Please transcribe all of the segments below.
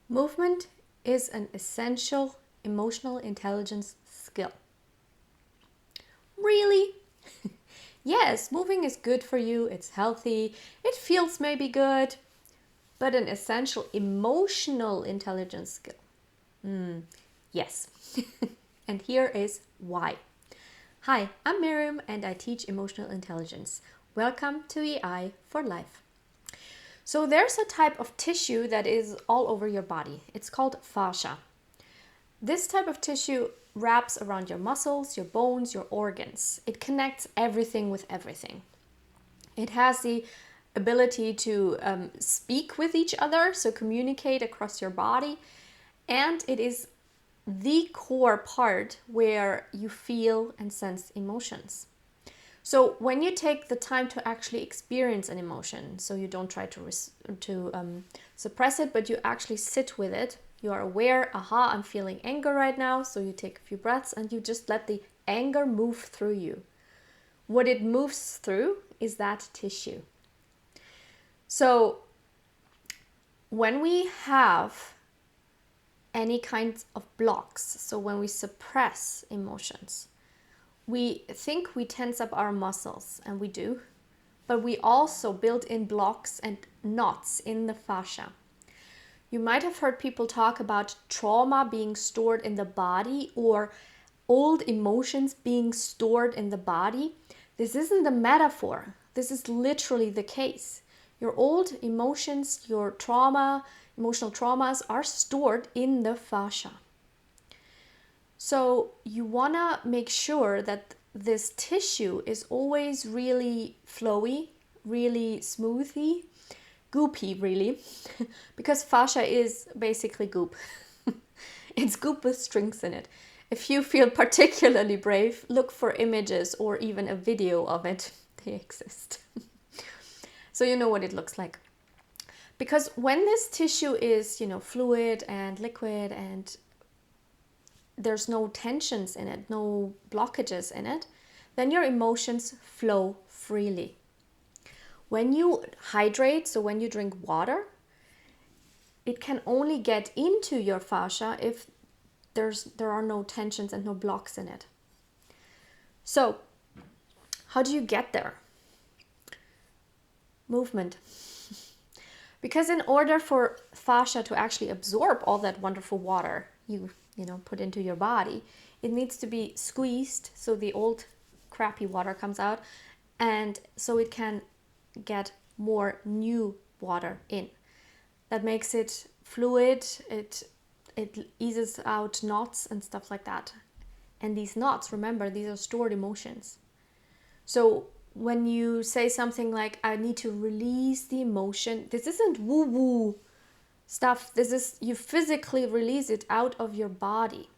Movement is an essential emotional intelligence skill. Really? Yes, moving is good for you, it's healthy, it feels maybe good, but an essential emotional intelligence skill. Yes. And here is why. Hi, I'm Miriam and I teach emotional intelligence. Welcome to EI for Life. So there's a type of tissue that is all over your body. It's called fascia. This type of tissue wraps around your muscles, your bones, your organs. It connects everything with everything. It has the ability to speak with each other, so communicate across your body. And it is the core part where you feel and sense emotions. So when you take the time to actually experience an emotion, so you don't try to suppress it, but you actually sit with it, you are aware, aha, I'm feeling anger right now, so you take a few breaths and you just let the anger move through you. What it moves through is that tissue. So when we have any kind of blocks, so when we suppress emotions, we think we tense up our muscles, and we do, but we also build in blocks and knots in the fascia. You might have heard people talk about trauma being stored in the body or old emotions being stored in the body. This isn't a metaphor. This is literally the case. Your old emotions, your trauma, emotional traumas are stored in the fascia. So you want to make sure that this tissue is always really flowy, really smoothy, goopy really, because fascia is basically goop. It's goop with strings in it. If you feel particularly brave, look for images or even a video of it. They exist. So you know what it looks like. Because when this tissue is, fluid and liquid and there's no tensions in it, no blockages in it, then your emotions flow freely. When you hydrate, so when you drink water, it can only get into your fascia if there are no tensions and no blocks in it. So, how do you get there? Movement. Because in order for fascia to actually absorb all that wonderful water you put into your body, it needs to be squeezed so the old crappy water comes out, and so it can get more new water in. That makes it fluid, it eases out knots and stuff like that. And these knots, remember, these are stored emotions. So when you say something like, I need to release the emotion, this isn't woo-woo stuff. This is, you physically release it out of your body.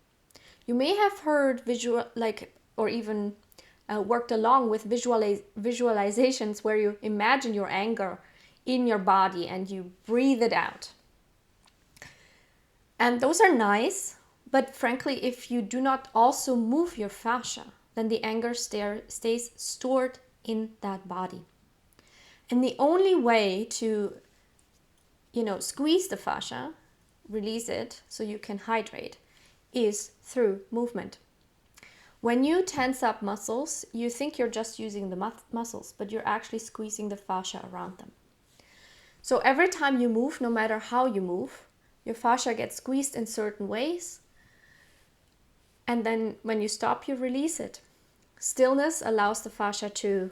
You may have heard or even worked along with visualizations where you imagine your anger in your body and you breathe it out. And those are nice, but frankly, if you do not also move your fascia, then the anger stays stored in that body. And the only way to, squeeze the fascia, release it so you can hydrate, is through movement. When you tense up muscles, you think you're just using the muscles, but you're actually squeezing the fascia around them. So every time you move, no matter how you move, your fascia gets squeezed in certain ways. And then when you stop, you release it. Stillness allows the fascia to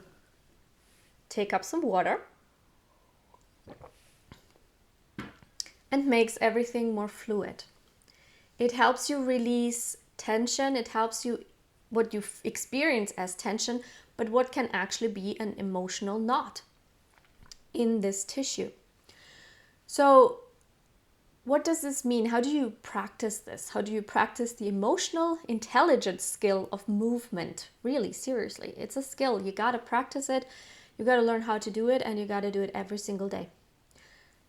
take up some water and makes everything more fluid. It helps you release tension. It helps you what you experience as tension, but what can actually be an emotional knot in this tissue. So what does this mean? How do you practice this? How do you practice the emotional intelligence skill of movement? Really, seriously, it's a skill. You got to practice it. You got to learn how to do it, and you got to do it every single day.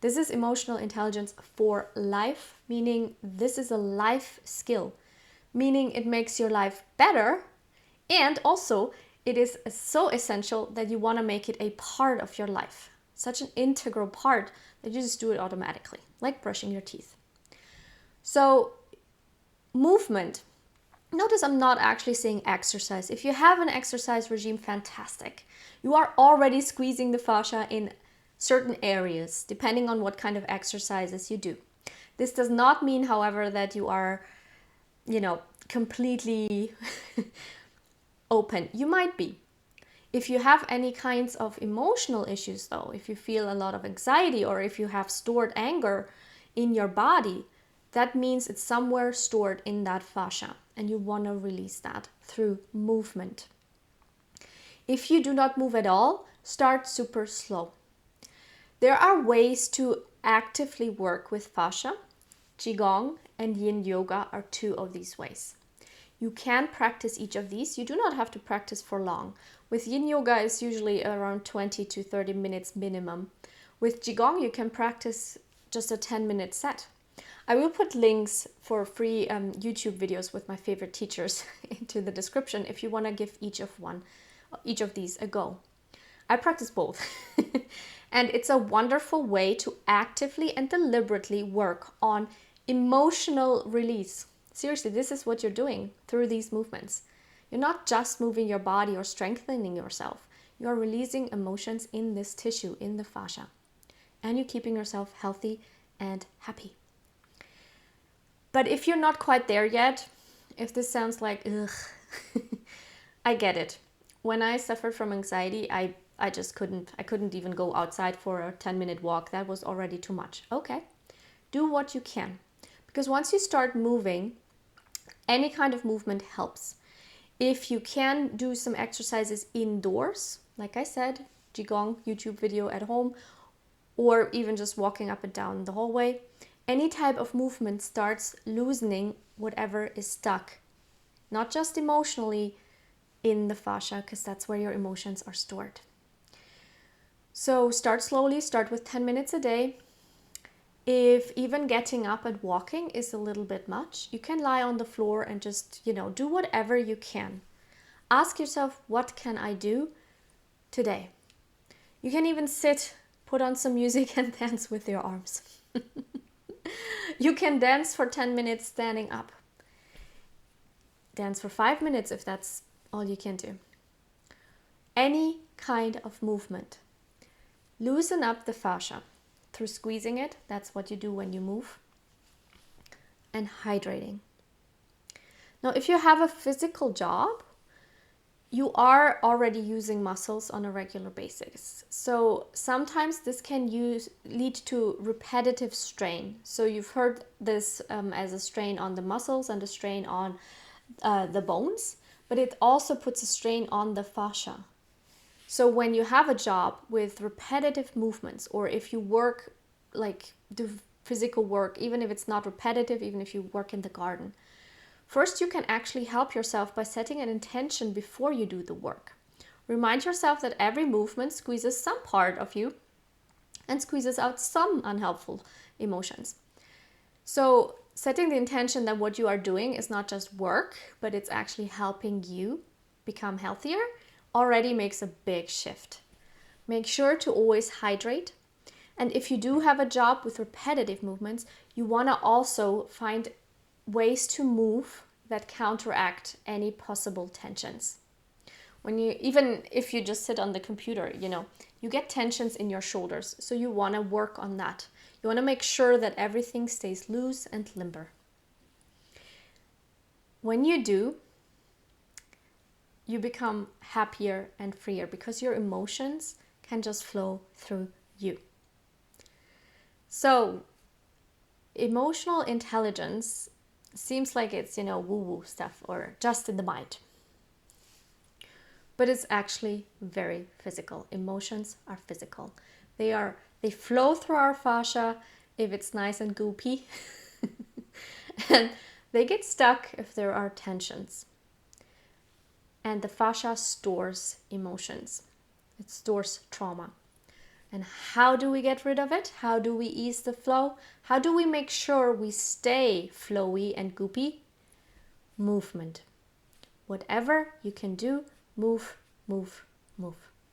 This is emotional intelligence for life, meaning this is a life skill, meaning it makes your life better, and also it is so essential that you want to make it a part of your life. Such an integral part that you just do it automatically, like brushing your teeth. So movement. Notice I'm not actually saying exercise. If you have an exercise regime, fantastic. You are already squeezing the fascia in certain areas, depending on what kind of exercises you do. This does not mean, however, that you are, completely open. You might be. If you have any kinds of emotional issues, though, if you feel a lot of anxiety or if you have stored anger in your body, that means it's somewhere stored in that fascia and you want to release that through movement. If you do not move at all, start super slow. There are ways to actively work with fascia. Qigong and Yin Yoga are two of these ways. You can practice each of these. You do not have to practice for long. With Yin Yoga, it's usually around 20 to 30 minutes minimum. With Qigong, you can practice just a 10-minute set. I will put links for free YouTube videos with my favorite teachers into the description if you want to give each of these a go. I practice both. And it's a wonderful way to actively and deliberately work on emotional release. Seriously, this is what you're doing through these movements. You're not just moving your body or strengthening yourself. You're releasing emotions in this tissue, in the fascia. And you're keeping yourself healthy and happy. But if you're not quite there yet, if this sounds like, ugh, I get it. When I suffered from anxiety, I couldn't even go outside for a 10-minute walk. That was already too much. Okay, do what you can. Because once you start moving, any kind of movement helps. If you can do some exercises indoors, like I said, Qigong YouTube video at home, or even just walking up and down the hallway, any type of movement starts loosening whatever is stuck. Not just emotionally in the fascia, because that's where your emotions are stored. So start slowly, start with 10 minutes a day. If even getting up and walking is a little bit much, you can lie on the floor and just, do whatever you can. Ask yourself, what can I do today? You can even sit, put on some music and dance with your arms. You can dance for 10 minutes standing up. Dance for 5 minutes if that's all you can do. Any kind of movement. Loosen up the fascia through squeezing it. That's what you do when you move. And hydrating. Now, if you have a physical job, you are already using muscles on a regular basis. So sometimes this can lead to repetitive strain. So you've heard this as a strain on the muscles and a strain on the bones, but it also puts a strain on the fascia. So when you have a job with repetitive movements, or if you work, like do physical work, even if it's not repetitive, even if you work in the garden, first you can actually help yourself by setting an intention before you do the work. Remind yourself that every movement squeezes some part of you and squeezes out some unhelpful emotions. So setting the intention that what you are doing is not just work, but it's actually helping you become healthier already makes a big shift. Make sure to always hydrate. And if you do have a job with repetitive movements, you want to also find ways to move that counteract any possible tensions. Even if you just sit on the computer, you get tensions in your shoulders. So you want to work on that. You want to make sure that everything stays loose and limber. When you do, you become happier and freer because your emotions can just flow through you. So, emotional intelligence seems like it's, woo-woo stuff or just in the mind. But it's actually very physical. Emotions are physical. They flow through our fascia if it's nice and goopy. And they get stuck if there are tensions. And the fascia stores emotions. It stores trauma. And how do we get rid of it? How do we ease the flow? How do we make sure we stay flowy and goopy? Movement. Whatever you can do, move, move, move.